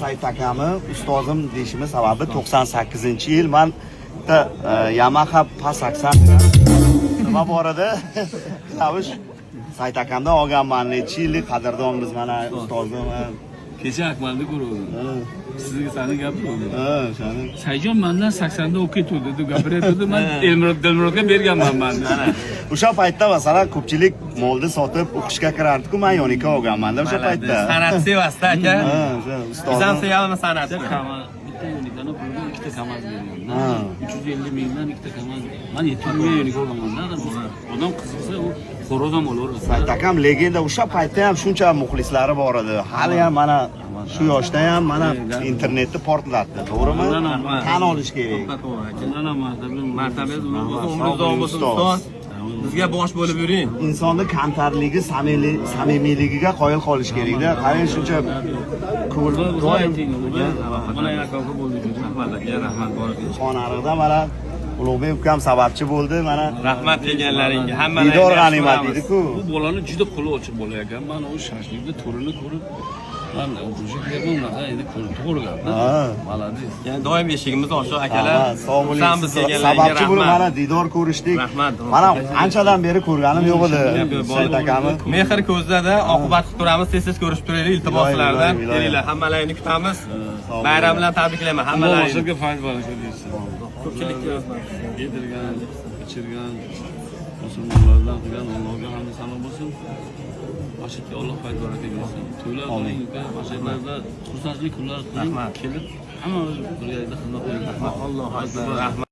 Said akami ustozim deyishimiz sababi 98-yil men Yamaha Pasaksan nima bor edi? Savish Said akamdan olganman. Necha yillik qadrdonmiz mana ustozim. Kecha Akmalni ko'rdim. Sizga sani gapirdim. Shani. Sayjon mendan 80da o'qib turdi, deb gapiradi. Men Dilmurodga berganman men. O'sha paytda masalan ko'pchilik molni sotib o'qishga kirardi-ku, men yonika olganman o'sha paytda. San'at sevasda aka. Ustozim. Bizam sevamiz san'atni. Bitta yonikani pulga ikkita kamaz bergan. 350 mingdan ikkita kamaz. Men 70 ming yonik olganman. Odam qiziqsa u xo'roz ham olaveradi. Said akam legenda, o'sha paytda ham shuncha muxlislari bor edi. Hali ham mana shu yoshda ham mana internetni portlatdi, to'g'rimi? Tan olish kerak. Martabangiz ulug' bo'lsin, umringiz uzoq bo'lsin ustoz. Bizga bosh bo'lib yuring. Insonni kamtarligi, samimiyligiga qoyil qolish kerak-da. Qarang shuncha ko'l doim mana yakoqi bo'ldi. Rahmat bor. xonarig'da mana Ulug'bek ukam sababchi bo'ldi. Mana Rahmat kelganlaringga hammalarga. Didor g'animat dedi-ku. Bu bolani juda qo'li ochiq bola ekan. Men o'sha shashlikda to'rini ko'rib, men o'sha yerga endi ko'rib turgan. Malades. Yani doim eshigimiz ochiq akalar. Sog' bo'ling. Sababchi bo'lib mana Didor ko'rishdik. Rahmat. Mana anchadan beri ko'rganim yo'q edi. Said akami. Mehr ko'zda oqibat qilib turamiz, tez ko'rishib turaylik iltimoslardan. Kelinglar, hammalaringni kutamiz. Bayram bilan tabriklayman hammalaringni. Boshqa fayz baraka deysiz. Ko'pchilikka yedirgan, ichirgan, musulmonlardan qilgan Allohga hamd sanoq bo'lsin. Mashaqqa Alloh fayz baraka bersin. To'ylar qiling, mashaqlarda xursandchilik kunlar qiling. Kelib hamma o'z xizmat qiling. Alloh akbar. Rahmat.